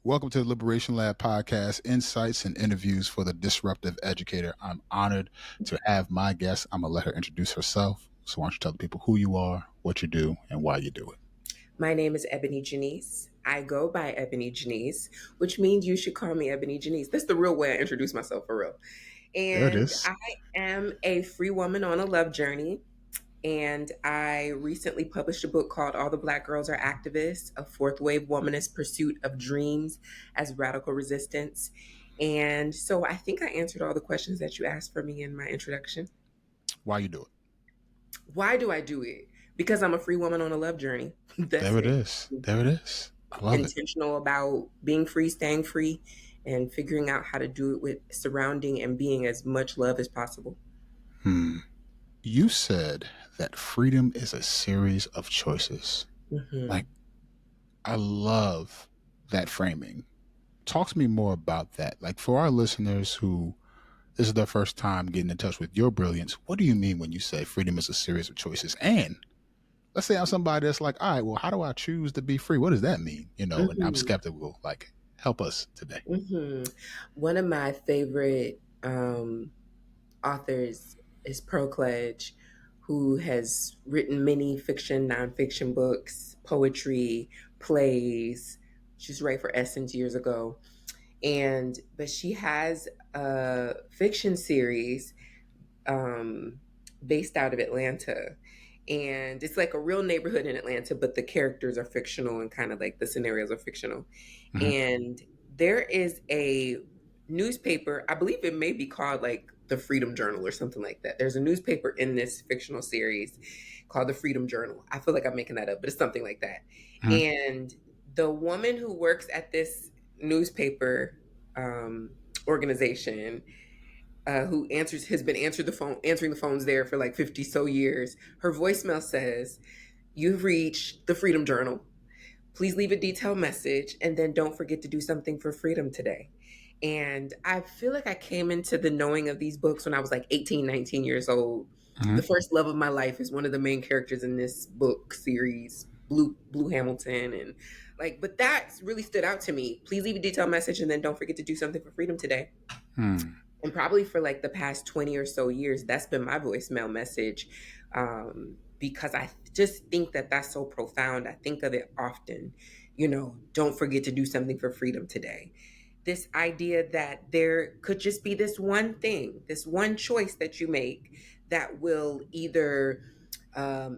Welcome to the Liberation Lab podcast, insights and interviews for the disruptive educator. I'm honored to have my guest. I'm going to let her introduce herself. So why don't you tell the people who you are, what you do, and why you do it. My name is EbonyJanice. I go by EbonyJanice, which means you should call me EbonyJanice. That's the real way I introduce myself for real. There it And is. I am a free woman on a love journey. And I recently published a book called All the Black Girls Are Activists, a fourth wave womanist pursuit of dreams as radical resistance. And so I think I answered all the questions that you asked for me in my introduction. Why you do it. Why do I do it? Because I'm a free woman on a love journey. That's There it it. is. There it is. I love it. Intentional about being free, staying free, and figuring out how to do it with surrounding and being as much love as possible. You said that freedom is a series of choices. Mm-hmm. Like, I love that framing. Talk to me more about that. Like, for our listeners who this is their first time getting in touch with your brilliance, what do you mean when you say freedom is a series of choices? And let's say I'm somebody that's like, all right, well, how do I choose to be free? What does that mean? And I'm Mm-hmm. skeptical. Like, help us today. Mm-hmm. One of my favorite authors is Pearl Cledge, who has written many fiction, nonfiction books, poetry, plays. She's right for Essence years ago. But she has a fiction series um, based out of Atlanta. And it's like a real neighborhood in Atlanta, but the characters are fictional and kind of like the scenarios are fictional. Mm-hmm. And there is a newspaper, I believe it may be called like the Freedom Journal or something like that. There's a newspaper in this fictional series called the Freedom Journal. I feel like I'm making that up, but it's something like that. Mm-hmm. And the woman who works at this newspaper organization, who answers has been answering the phones there for like 50 so years. Her voicemail says, "You've reached the Freedom Journal. Please leave a detailed message and then don't forget to do something for freedom today." And I feel like I came into the knowing of these books when I was like 18, 19 years old. The Mm-hmm. first love of my life is one of the main characters in this book series, Blue Hamilton. And like, but that really stood out to me. Please leave a detailed message and then don't forget to do something for freedom today. Mm-hmm. And probably for like the past 20 or so years, that's been my voicemail message, because I just think that that's so profound. I think of it often, don't forget to do something for freedom today. This idea that there could just be this one thing, this one choice that you make that will either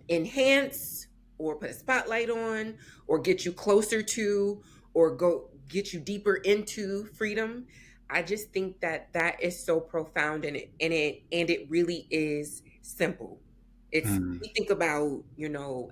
enhance or put a spotlight on or get you closer to or go get you deeper into freedom. I just think that that is so profound, and it really is simple. It's Mm-hmm. We think about,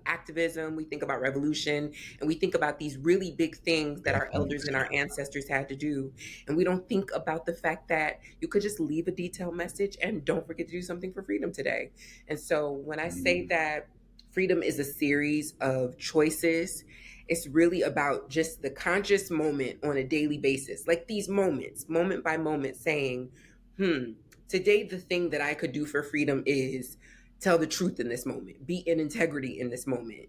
activism, we think about revolution, and we think about these really big things that Great our elders points. and Yeah. our ancestors had to do. And we don't think about the fact that you could just leave a detailed message and don't forget to do something for freedom today. And so when I say Mm-hmm. that freedom is a series of choices, it's really about just the conscious moment on a daily basis, like these moments, moment by moment, saying, hmm, today the thing that I could do for freedom is tell the truth in this moment, be in integrity in this moment,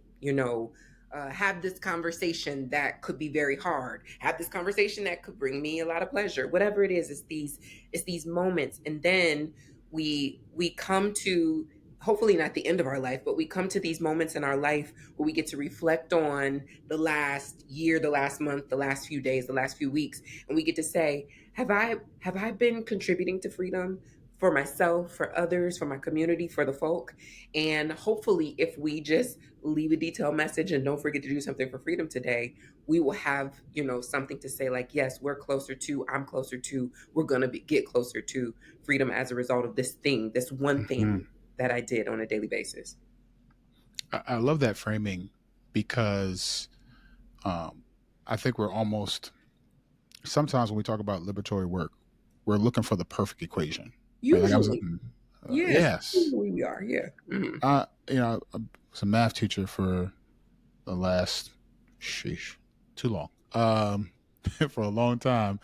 have this conversation that could be very hard, have this conversation that could bring me a lot of pleasure, whatever it is. It's these moments. And then we come to, hopefully not the end of our life, but we come to these moments in our life where we get to reflect on the last year, the last month, the last few days, the last few weeks, and we get to say, have I been contributing to freedom for myself, for others, for my community, for the folk? And hopefully, if we just leave a detailed message and don't forget to do something for freedom today, we will have, something to say like, yes, we're closer to, I'm closer to, we're going to get closer to freedom as a result of this thing, this one thing Mm-hmm. that I did on a daily basis. I love that framing because um, I think we're almost sometimes when we talk about liberatory work, we're looking for the perfect equation, right? Like I was, Usually, yes, yes, usually we are. Yeah. Hmm. I was a math teacher for the last, sheesh, too long, for a long time,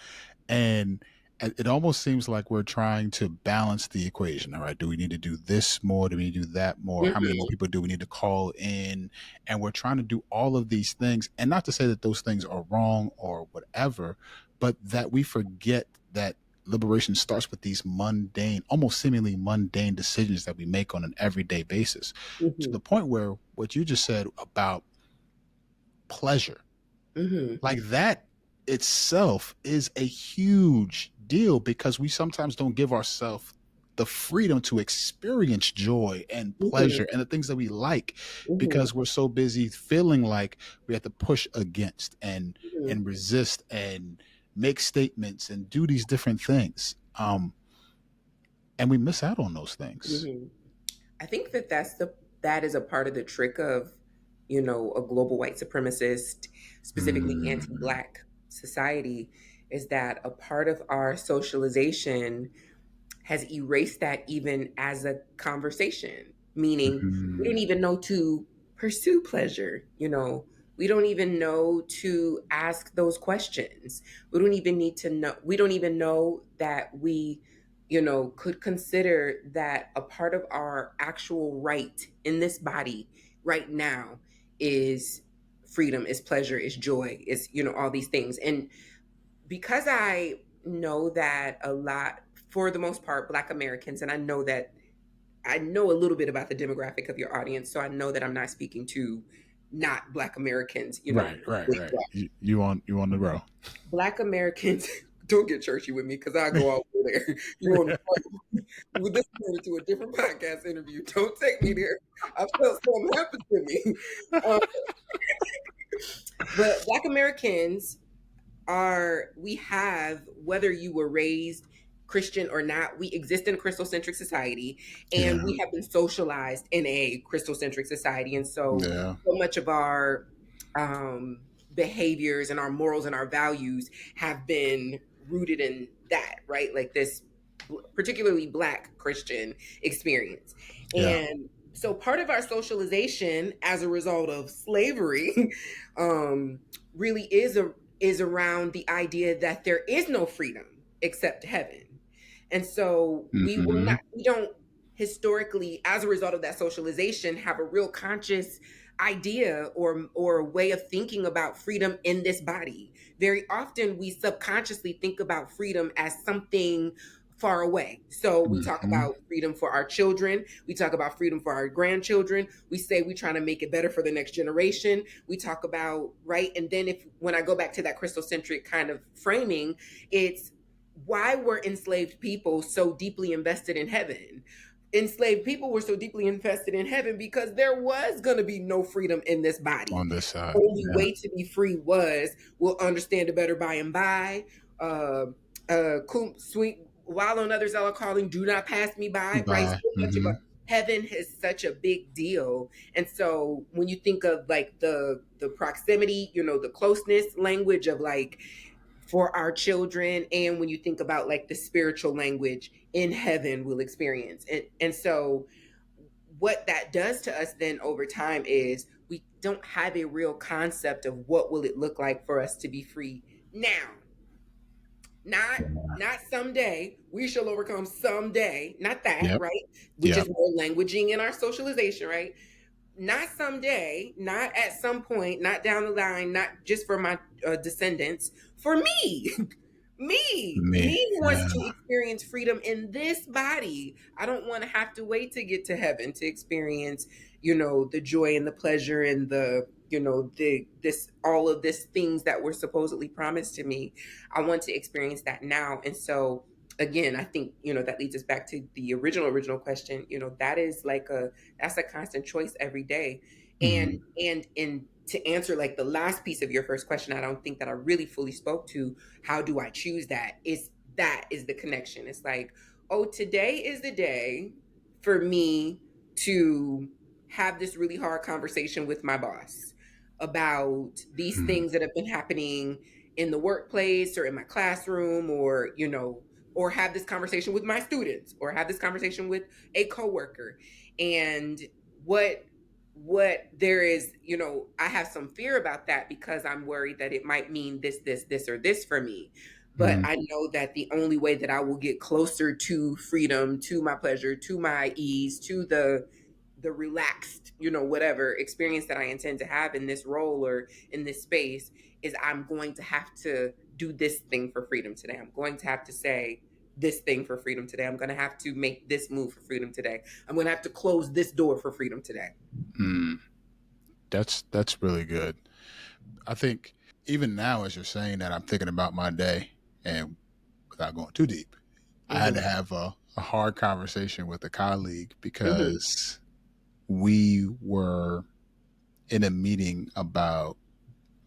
and it almost seems like we're trying to balance the equation. All right, do we need to do this more? Do we need to do that more? How many more Hmm. people do we need to call in? And we're trying to do all of these things. And not to say that those things are wrong or whatever, but that we forget that liberation starts with these mundane, almost seemingly mundane decisions that we make on an everyday basis, to Hmm. the point where what you just said about pleasure, Hmm. like that itself is a huge deal, because we sometimes don't give ourselves the freedom to experience joy and Hmm. pleasure and the things that we like, Hmm. because we're so busy feeling like we have to push against Hmm. and resist and make statements and do these different things, and we miss out on those things. Hmm. I think that that is a part of the trick of, you know, a global white supremacist, specifically Mm. anti-black society, is that a part of our socialization has erased that even as a conversation, meaning we don't Mhm. even know to pursue pleasure, you know. We don't even know to ask those questions. We don't even need to know, we don't even know that we, you know, could consider that a part of our actual right in this body right now is freedom, is pleasure, is joy, is, you know, all these things. And because I know that a lot, for the most part, Black Americans, and I know that I know a little bit about the demographic of your audience, so I know that I'm not speaking to not Black Americans, you know. Right, right, right. You on the row. Black Americans, don't get churchy with me because I go out there. You on the phone. Well, this turned into a different podcast interview. Don't take me there. I felt something happen to me. Um, but Black Americans are, we have, whether you were raised Christian or not, we exist in a Christocentric society, Yeah, and we have been socialized in a Christocentric society. And so, yeah, so much of our behaviors and our morals and our values have been rooted in that, right? Like this particularly Black Christian experience. yeah. And so part of our socialization as a result of slavery um, really is around the idea that there is no freedom except heaven. And so Hmm. we don't historically, as a result of that socialization, have a real conscious idea or a way of thinking about freedom in this body. Very often we subconsciously think about freedom as something far away. So we talk Hmm. about freedom for our children, we talk about freedom for our grandchildren, we say we're trying to make it better for the next generation, we talk about, right? And then if when I go back to that Christocentric kind of framing, it's why were enslaved people so deeply invested in heaven? Enslaved people were so deeply invested in heaven because there was going to be no freedom in this body. On this side. Only Yeah. way to be free was, we'll understand it better by and by. Sweet, while on others are calling, do not pass me by. Right? Bye. So much Hmm. about heaven is such a big deal, and so when you think of like the proximity, you know, the closeness language of like for our children, and when you think about like the spiritual language in heaven we'll experience, and so what that does to us then over time is we don't have a real concept of what will it look like for us to be free now. Not someday we shall overcome, someday, not that, Yep. right? Which is Yep. more languaging in our socialization, right? Not someday, not at some point, not down the line, not just for my descendants, for me. Me. Me wants Yeah. to experience freedom in this body. I don't want to have to wait to get to heaven to experience, you know, the joy and the pleasure and the, you know, the this all of this things that were supposedly promised to me. I want to experience that now. And so again, I think, you know, that leads us back to the original question. You know, that is like a, that's a constant choice every day. Hmm. And to answer like the last piece of your first question, I don't think that I really fully spoke to, how do I choose that? Is that is the connection. It's like, oh, today is the day for me to have this really hard conversation with my boss about these Hmm. things that have been happening in the workplace or in my classroom, or, you know, or have this conversation with my students, or have this conversation with a coworker. And what what there is, you know, I have some fear about that because I'm worried that it might mean this or this for me. But Mm, I know that the only way that I will get closer to freedom, to my pleasure, to my ease, to the relaxed, whatever experience that I intend to have in this role or in this space is I'm going to have to do this thing for freedom today. I'm going to have to say this thing for freedom today. I'm going to have to make this move for freedom today. I'm going to have to close this door for freedom today. mm. That's really good. I think even now, as you're saying that, I'm thinking about my day, and without going too deep, I had to Mhm. have a hard conversation with a colleague Mhm. because we were in a meeting about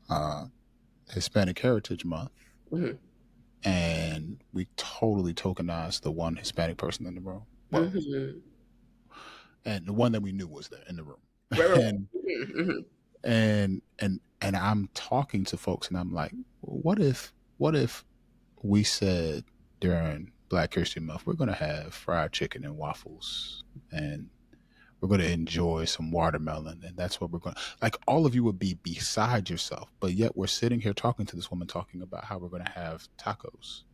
uh, Hispanic Heritage Month, Mhm. and we totally tokenized the one Hispanic person in the room. Well, Mhm. and the one that we knew was there in the room, Right, right, and right. Mhm. and I'm talking to folks, and I'm like, what if we said during Black History Month we're going to have fried chicken and waffles, and we're going to enjoy some watermelon, and that's what we're going to like. All of you would be beside yourself, but yet we're sitting here talking to this woman, talking about how we're going to have tacos,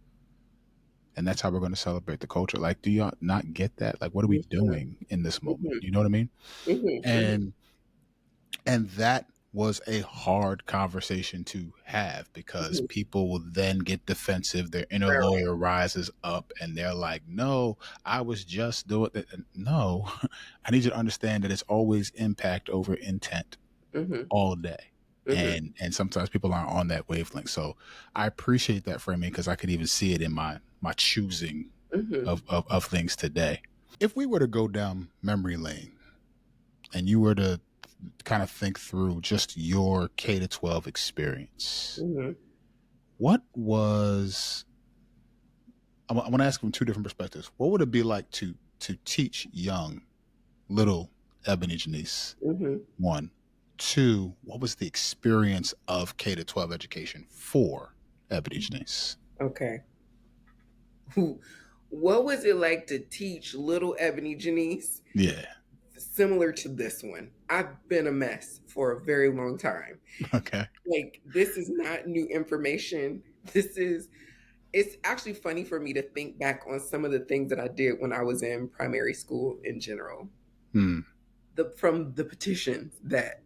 and that's how we're going to celebrate the culture. Like, do y'all not get that? Like, what are we Mhm. doing in this moment? Mhm. You know what I mean? Mhm. Mhm. And that was a hard conversation to have because Mhm. people will then get defensive. Their inner Right, right. lawyer rises up and they're like, no, I was just doing it. No, I need you to understand that it's always impact over intent Mhm. all day. Mhm. And sometimes people aren't on that wavelength. So I appreciate that framing because I could even see it in my choosing Mhm. of things today. If we were to go down memory lane and you were to kind of think through just your K to 12 experience, Mhm. what was, I want to ask from two different perspectives. What would it be like to teach young, little Ebony Janice? Mhm. One. Two, what was the experience of K to 12 education for Ebony Janice? Okay. What was it like to teach little Ebony Janice? Yeah. Similar to this one. I've been a mess for a very long time. Okay. Like, this is not new information. It's actually funny for me to think back on some of the things that I did when I was in primary school in general. Hmm. From the petitions that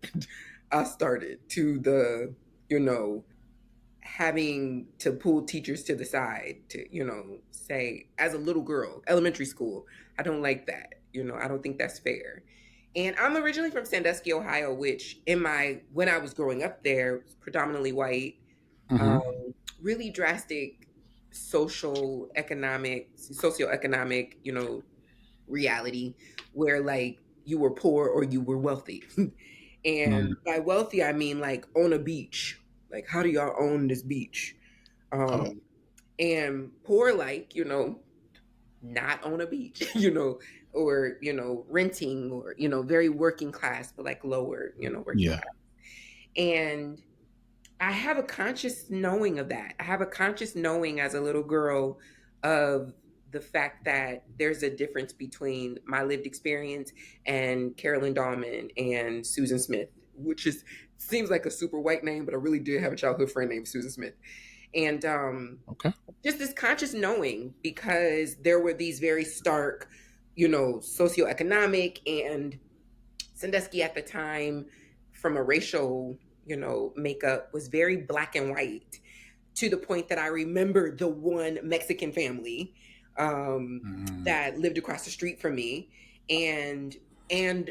I started to the, you know, having to pull teachers to the side to, say, as a little girl, elementary school, I don't like that. I don't think that's fair. And I'm originally from Sandusky, Ohio, which when I was growing up there, was predominantly white, Mm-hmm. um, really drastic socioeconomic, reality where like you were poor or you were wealthy. Mm. And by wealthy, I mean like on a beach. Like, how do y'all own this beach? Oh, Um, and poor, like, not on a beach, or, renting or, very working class, but like lower, working yeah. class. And I have a conscious knowing of that. I have a conscious knowing as a little girl of the fact that there's a difference between my lived experience and Carolyn Dahlman and Susan Smith, which is seems like a super white name, but I really did have a childhood friend named Susan Smith. And Okay. just this conscious knowing because there were these very stark, socioeconomic and Sandusky at the time, from a racial, makeup, was very black and white to the point that I remember the one Mexican family Mm. that lived across the street from me, and and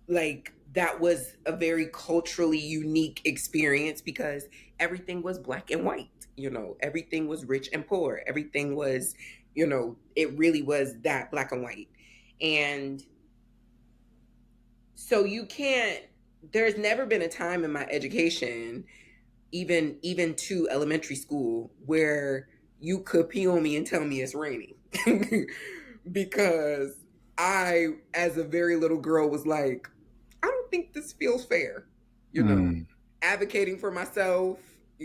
like that was a very culturally unique experience because everything was black and white. Everything was rich and poor. Everything was, it really was that black and white, and so you can't there's never been a time in my education, even to elementary school, where you could pee on me and tell me it's raining. Because I, as a very little girl, was like, I don't think this feels fair. you know Mm. Advocating for myself,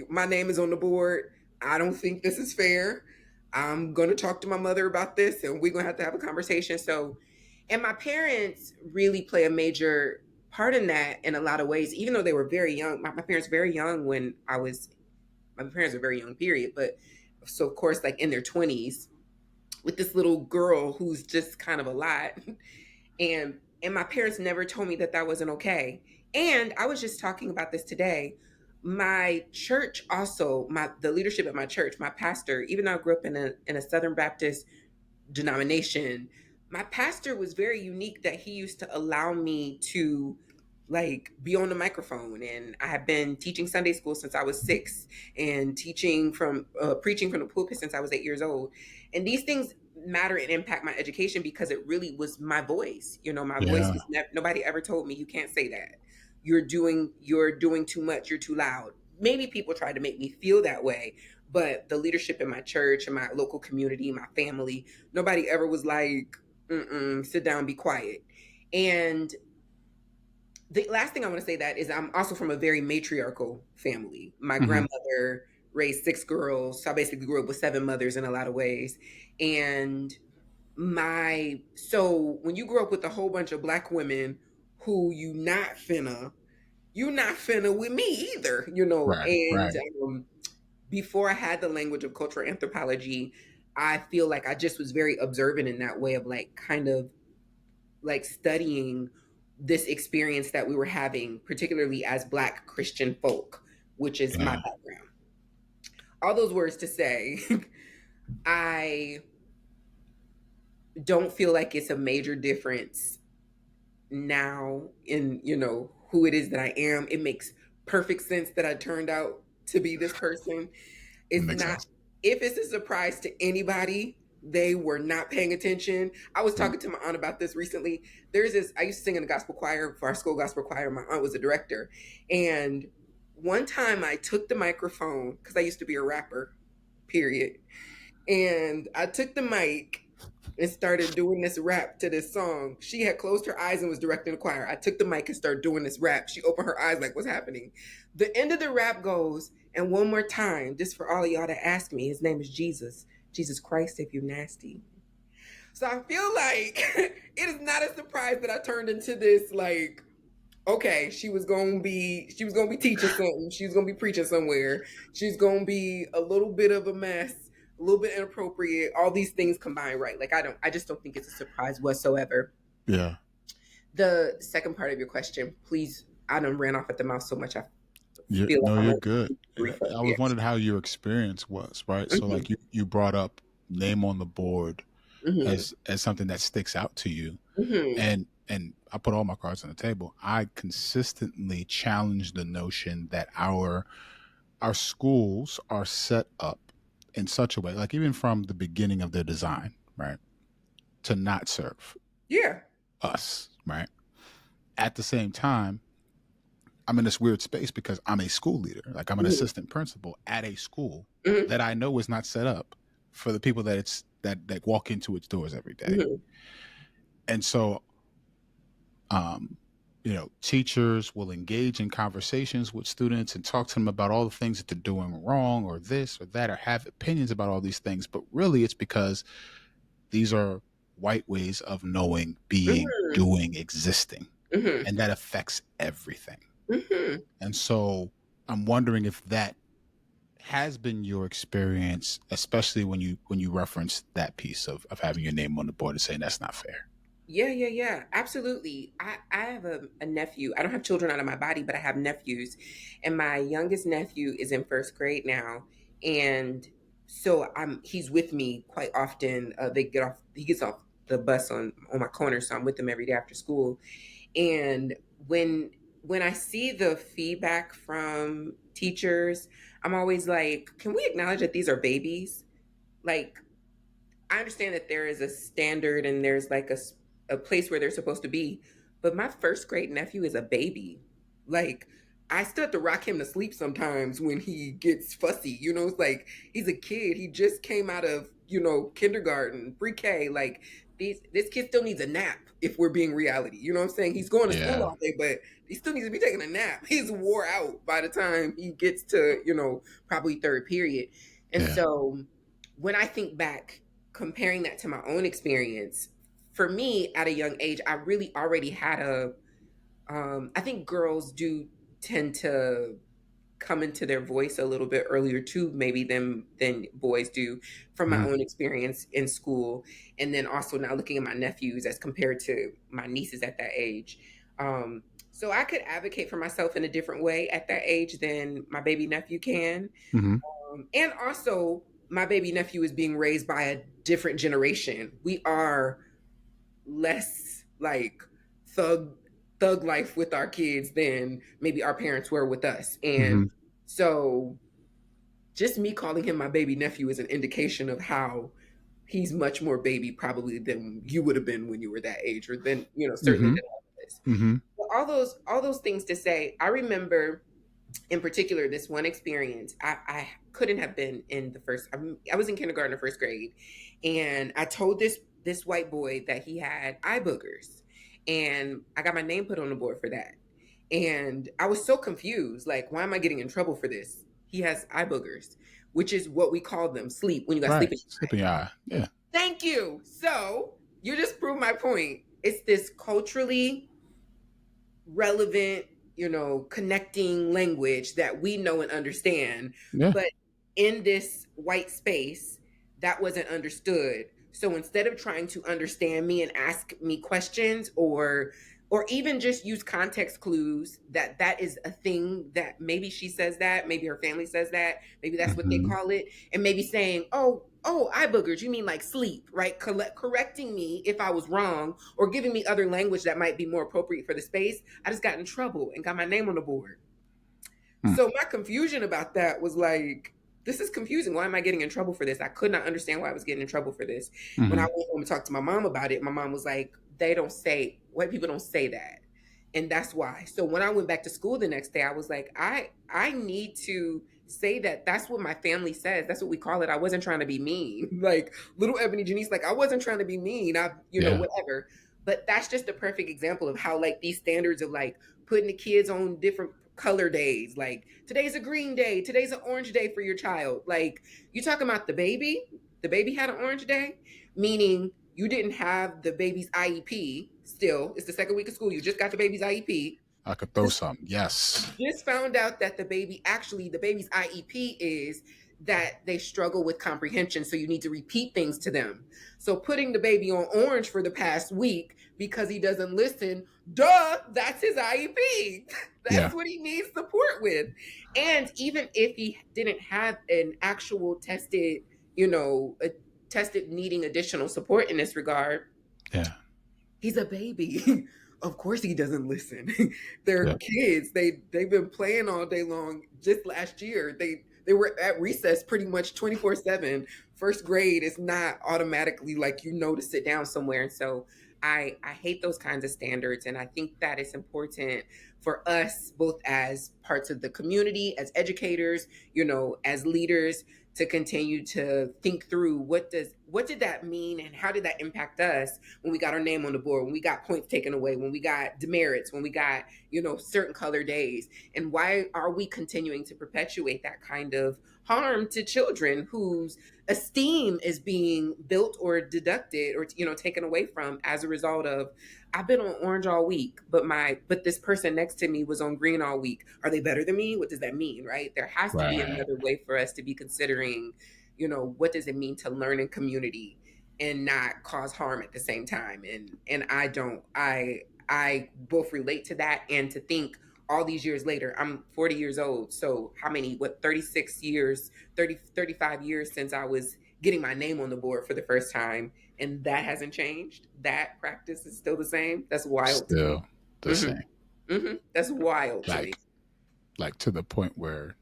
my name is on the board. I don't think this is fair. I'm going to talk to my mother about this and we're going to have a conversation. So, and my parents really play a major part in that in a lot of ways, even though they were very young. My parents very young when I was my parents are very young, period. But so of course, like in their 20s, with this little girl who's just kind of a lot. And my parents never told me that that wasn't okay. And I was just talking about this today. My church also, my the leadership at my church, my pastor, even though I grew up in a Southern Baptist denomination, my pastor was very unique that he used to allow me to like be on the microphone. And I have been teaching Sunday school since I was 6, and teaching from preaching from the pulpit since I was 8 years old. And these things matter and impact my education because it really was my voice. You know, my voice Yeah. was nobody ever told me you can't say that. You're doing too much, you're too loud. Maybe people tried to make me feel that way, but the leadership in my church and my local community, my family, nobody ever was like, mm-mm, sit down, be quiet. And the last thing I want to say that is I'm also from a very matriarchal family. My Hmm. grandmother raised 6 girls, so I basically grew up with 7 mothers in a lot of ways. And so when you grow up with a whole bunch of black women who you not finna with me either, you know. Right. And Right. before I had the language of cultural anthropology, I feel like I just was very observant in that way of like kind of like studying this experience that we were having, particularly as Black Christian folk, which is my Yeah. background. All those words to say, I don't feel like it's a major difference now in, you know, who it is that I am. It makes perfect sense that I turned out to be this person. That It's makes not, sense. if it's a surprise to anybody, they were not paying attention. I was Mm. talking to my aunt about this recently. There's this, I used to sing in the gospel choir for our school gospel choir. My aunt was a director. And one time I took the microphone, because I used to be a rapper, period. And I took the mic and started doing this rap to this song. She had closed her eyes and was directing the choir. I took the mic and started doing this rap. She opened her eyes like, what's happening? The end of the rap goes, and one more time, just for all of y'all to ask me, his name is Jesus. Jesus Christ, if you nasty. So I feel like it is not a surprise that I turned into this like, okay, she was gonna be teaching something, she was gonna be preaching somewhere, she's gonna be a little bit of a mess, a little bit inappropriate, all these things combined, right? Like I just don't think it's a surprise whatsoever. Yeah. The second part of your question, please, I done ran off at the mouth so much I feel like No, I'm you're gonna good. refresh I the was wondering how your experience was, right? So hmm like you brought up name on the board hmm as something that sticks out to you. hmm And I put all my cards on the table. I consistently challenge the notion that our schools are set up in such a way, like even from the beginning of their design, right, to not serve yeah. us, right? At the same time, I'm in this weird space because I'm a school leader. Like I'm an hmm assistant principal at a school hmm that I know is not set up for the people that walk into its doors every day. hmm And so um teachers will engage in conversations with students and talk to them about all the things that they're doing wrong or this or that or have opinions about all these things, but really it's because these are white ways of knowing, being, hmm doing, existing, hmm and that affects everything. hmm And so I'm wondering if that has been your experience, especially when you reference that piece of having your name on the board and saying that's not fair. Yeah, yeah, yeah, absolutely. I have a nephew. I don't have children out of my body, but I have nephews. And my youngest nephew is in first grade now. And so he's with me quite often. He gets off the bus on my corner, so I'm with him every day after school. And when I see the feedback from teachers, I'm always like, can we acknowledge that these are babies? Like, I understand that there is a standard and there's like a place where they're supposed to be, but my first grade nephew is a baby. Like, I still have to rock him to sleep sometimes when he gets fussy. You know, it's like he's a kid. He just came out of, you know, kindergarten, pre-K. Like this kid still needs a nap if we're being reality. You know what I'm saying? He's going to school Yeah. all day, but he still needs to be taking a nap. He's wore out by the time he gets to, you know, probably third period. And Yeah. so when I think back, comparing that to my own experience, for me at a young age, I really already had I think girls do tend to come into their voice a little bit earlier too, maybe than boys do, from my Hmm. own experience in school, and then also now looking at my nephews as compared to my nieces at that age. So I could advocate for myself in a different way at that age than my baby nephew can. Hmm. And also, my baby nephew is being raised by a different generation. We are less like thug thug life with our kids than maybe our parents were with us. And Hmm. so just me calling him my baby nephew is an indication of how he's much more baby probably than you would have been when you were that age, or than, certainly Hmm. than I was. Hmm. But all those things to say, I remember in particular this one experience. I couldn't have been in the first. I was in kindergarten or first grade, and I told this white boy that he had eye boogers, and I got my name put on the board for that. And I was so confused, like, why am I getting in trouble for this? He has eye boogers, which is what we call them, sleep, when you got Right. sleep in your eye. Sleeping eye. Yeah. Thank you. So you just proved my point. It's this culturally relevant, connecting language that we know and understand. Yeah. But in this white space, that wasn't understood. So instead of trying to understand me and ask me questions, or even just use context clues, that is a thing, that maybe she says that, maybe her family says that, maybe that's what they Hmm. call it, and maybe saying, oh, eye boogers, you mean like sleep, right? Correcting me if I was wrong, or giving me other language that might be more appropriate for the space. I just got in trouble and got my name on the board. So my confusion about that was like, this is confusing. Why am I getting in trouble for this? I could not understand why I was getting in trouble for this. When I Hmm. went home and talked to my mom about it, my mom was like, they don't say, white people don't say that. And that's why. So when I went back to school the next day, I was like, I need to say that that's what my family says. That's what we call it. I wasn't trying to be mean. Like little EbonyJanice, like I wasn't trying to be mean. Yeah. Whatever. But that's just a perfect example of how like these standards of like putting the kids on different color days. Like today's a green day, today's an orange day for your child. Like you talking about the baby? The baby had an orange day, meaning you didn't have the baby's IEP still. It's the second week of school. You just got the baby's IEP. I could throw something. Yes. Just found out that the baby's IEP is that they struggle with comprehension. So you need to repeat things to them. So putting the baby on orange for the past week because he doesn't listen, duh, that's his IEP. Yeah. That's what he needs support with. And even if he didn't have an actual tested needing additional support in this regard, Yeah. he's a baby. Of course he doesn't listen. They're Yeah. kids. They've been playing all day long. Just last year, they were at recess pretty much 24/7. First grade is not automatically like to sit down somewhere. And so I hate those kinds of standards, and I think that it's important for us both as parts of the community, as educators, as leaders, to continue to think through what did that mean and how did that impact us when we got our name on the board, when we got points taken away, when we got demerits, when we got certain color days, and why are we continuing to perpetuate that kind of harm to children whose esteem is being built or deducted or taken away from as a result of, I've been on orange all week, but this person next to me was on green all week. Are they better than me? What does that mean, right? There has to be Right. another way for us to be considering, what does it mean to learn in community and not cause harm at the same time. And I both relate to that and to think all these years later, I'm 40 years old. So how many, 36 years, 35 years since I was getting my name on the board for the first time, and that hasn't changed. That practice is still the same. That's wild to me. Still the Hmm. same. That's wild to me. Like to the point where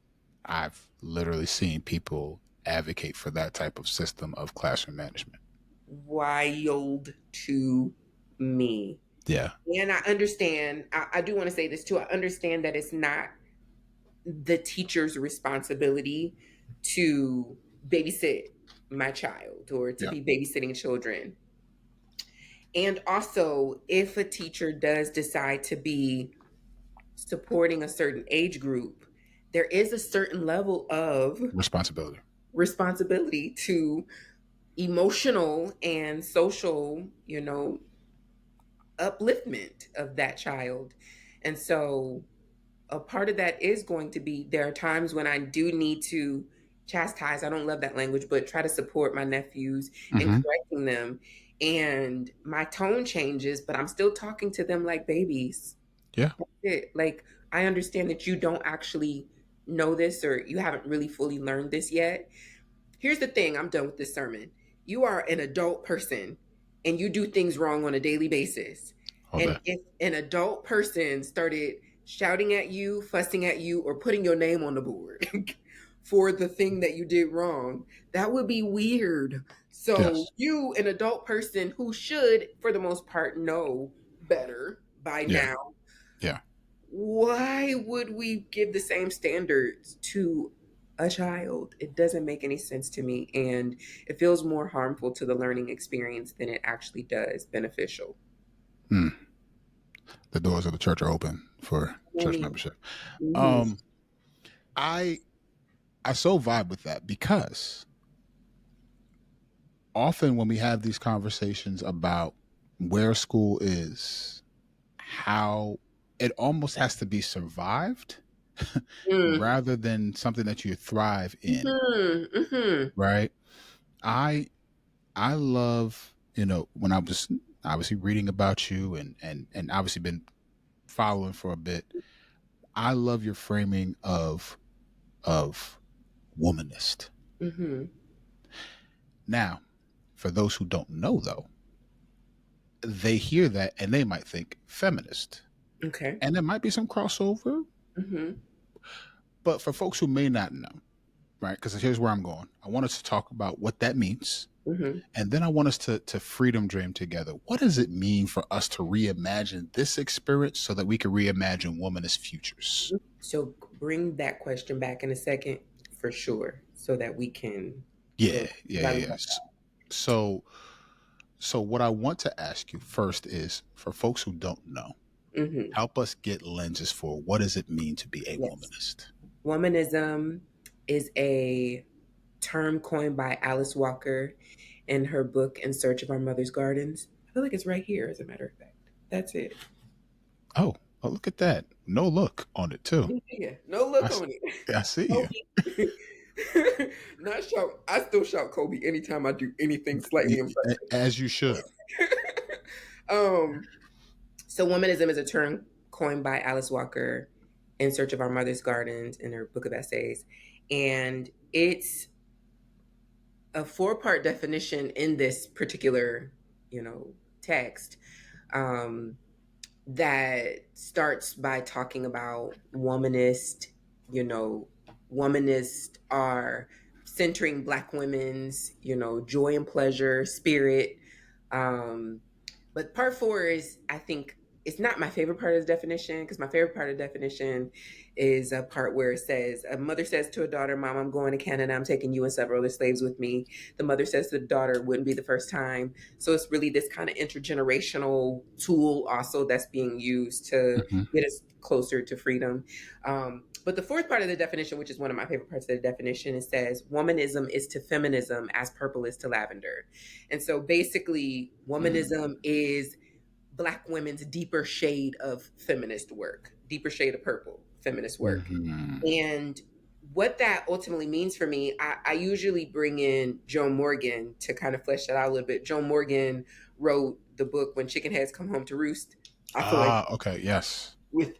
I've literally seen people advocate for that type of system of classroom management. Wild to me. Yeah. And I understand, I do want to say this too. I understand that it's not the teacher's responsibility to babysit my child or to Yeah. be babysitting children. And also, if a teacher does decide to be supporting a certain age group, there is a certain level of Responsibility. responsibility to emotional and social, upliftment of that child. And so a part of that is going to be, there are times when I do need to chastise, I don't love that language, but try to support my nephews in Hmm. correcting them. And my tone changes, but I'm still talking to them like babies. Yeah. That's it. Like, I understand that you don't actually know this, or you haven't really fully learned this yet. Here's the thing, I'm done with this sermon. You are an adult person and you do things wrong on a daily basis. All And day. if an adult person started shouting at you, fussing at you, or putting your name on the board for the thing that you did wrong, that would be weird. So, Yes. you, an adult person who should, for the most part, know better by Yeah. now, Yeah. why would we give the same standards to a child? It doesn't make any sense to me. And it feels more harmful to the learning experience than it actually does beneficial. Hmm. The doors of the church are open for I church mean, membership. hmm Um, I I so vibe with that because often when we have these conversations about where school is, how it almost has to be survived mm, rather than something that you thrive in, hmm right? I I love, when I was obviously reading about you and obviously been following for a bit. I love your framing of womanist. hmm Now, for those who don't know though, they hear that and they might think feminist. Okay. And there might be some crossover, hmm but for folks who may not know, right? Because here's where I'm going. I want us to talk about what that means. hmm And then I want us to freedom dream together. What does it mean for us to reimagine this experience so that we can reimagine womanist futures? So bring that question back in a second for sure, so that we can Yeah, go. yeah, yeah, yeah. So, so what I want to ask you first is for folks who don't know, Hmm help us get lenses for what does it mean to be a Yes. womanist? Womanism is a term coined by Alice Walker in her book In Search of Our Mother's Gardens. I feel like it's right here, as a matter of fact. That's it. Oh, oh, look at that. No look on it too. Yeah, no I, look s- on it. I see you. Kobe. Not shout. I still shout Kobe anytime I do anything slightly impressive. As you should. um, so womanism is a term coined by Alice Walker in Search of Our Mother's Gardens in her book of essays. And it's a four-part definition in this particular, text, um, that starts by talking about womanist, you know, womanists are centering Black women's, joy and pleasure, spirit. Um, but part four is, I think, it's not my favorite part of the definition, because my favorite part of the definition is a part where it says, a mother says to a daughter, Mom, I'm going to Canada. I'm taking you and several other slaves with me. The mother says to the daughter, it wouldn't be the first time. So it's really this kind of intergenerational tool also that's being used to Hmm. get us closer to freedom. But the fourth part of the definition, which is one of my favorite parts of the definition, it says, womanism is to feminism as purple is to lavender. And so basically, womanism is Black women's deeper shade of feminist work, deeper shade of purple feminist work. Hmm. And what that ultimately means for me, I usually bring in Joan Morgan to kind of flesh that out a little bit. Joan Morgan wrote the book When Chicken Heads Come Home to Roost. I feel like, Ah, okay, yes.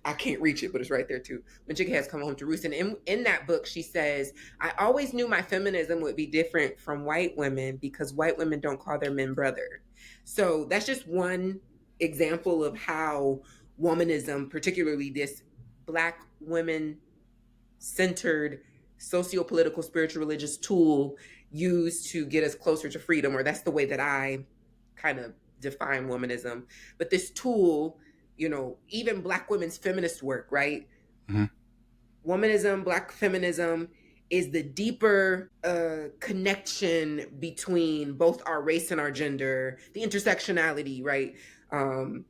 I can't reach it, but it's right there too. When Chicken Heads Come Home to Roost. And in that book, she says, I always knew my feminism would be different from white women because white women don't call their men brother. So that's just one example of how womanism, particularly this Black women centered socio-political, spiritual, religious tool used to get us closer to freedom, or that's the way that I kind of define womanism. But this tool, even Black women's feminist work, right? Hmm. Womanism, Black feminism is the deeper connection between both our race and our gender, the intersectionality, right? Um,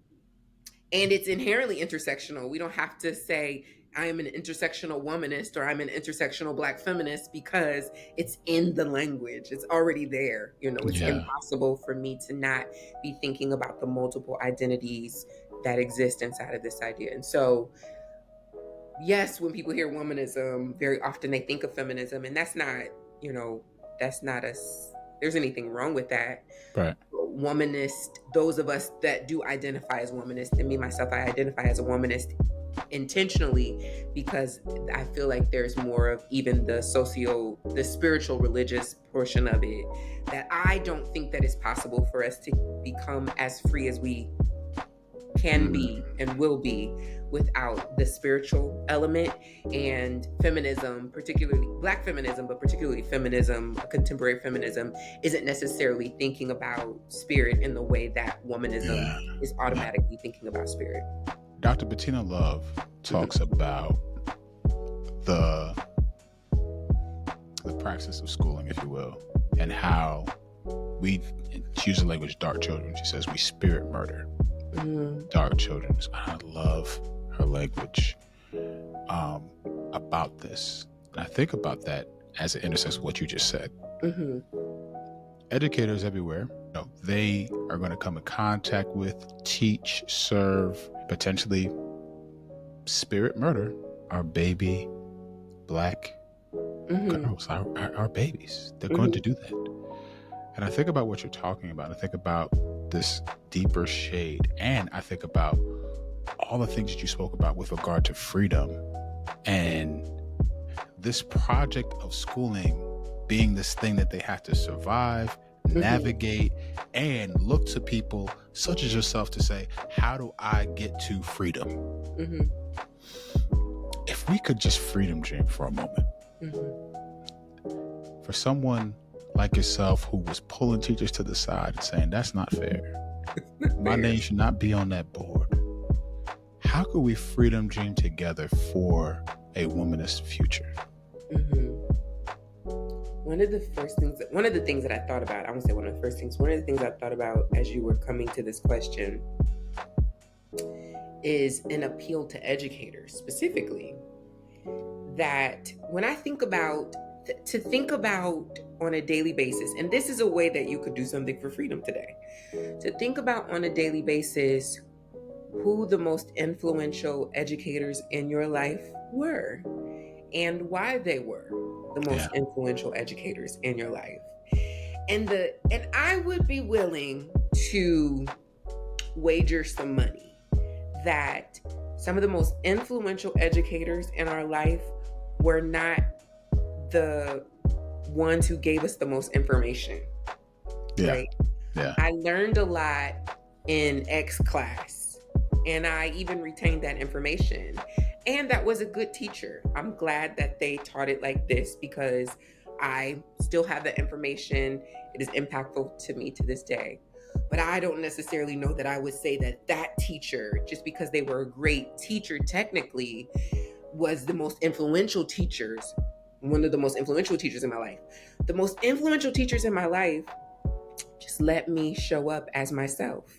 and it's inherently intersectional. We don't have to say I am an intersectional womanist or I'm an intersectional Black feminist, because it's in the language. It's already there. It's Yeah. impossible for me to not be thinking about the multiple identities that exist inside of this idea. And so yes, when people hear womanism, very often they think of feminism, and that's not, that's not us. There's anything wrong with that. Right. Womanist, those of us that do identify as womanist, and me myself, I identify as a womanist intentionally because I feel like there's more of even the spiritual religious portion of it that I don't think that it's possible for us to become as free as we can be Mm, and will be without the spiritual element. And feminism, particularly black feminism, but particularly feminism, contemporary feminism, isn't necessarily thinking about spirit in the way that womanism yeah. is Yeah. automatically thinking about spirit. Dr. Bettina Love Mhm. talks about the the praxis of schooling, if you will, and how she uses the language dark children. She says we spirit murder Mhm. dark children. I love her language about this. And I think about that as it intersects with what you just said. Mhm. Educators everywhere, they are going to come in contact with, teach, serve, potentially spirit murder our baby black Mhm. girls, our babies. They're going to Mhm. do that. And I think about what you're talking about. I think about this deeper shade. And I think about all the things that you spoke about with regard to freedom and this project of schooling being this thing that they have to survive, Mhm. navigate, and look to people such as yourself to say, how do I get to freedom? Mhm. If we could just freedom dream for a moment, Mhm. for someone like yourself who was pulling teachers to the side and saying, that's not fair. My Fair. name should not be on that board. How could we freedom dream together for a womanist future? Mhm. One of the things that I thought about, I won't say one of the first things, one of the things I thought about as you were coming to this question is an appeal to educators specifically. That when I think about, to think about on a daily basis, and this is a way that you could do something for freedom today, to think about on a daily basis who the most influential educators in your life were and why they were the Yeah. most influential educators in your life. And I would be willing to wager some money that some of the most influential educators in our life were not the ones who gave us the most information, Yeah. right? Yeah. I learned a lot in X class, and I even retained that information. And that was a good teacher. I'm glad that they taught it like this because I still have that information. It is impactful to me to this day. But I don't necessarily know that I would say that that teacher, just because they were a great teacher technically, was the most influential teachers, one of the most influential teachers in my life. The most influential teachers in my life just let me show up as myself.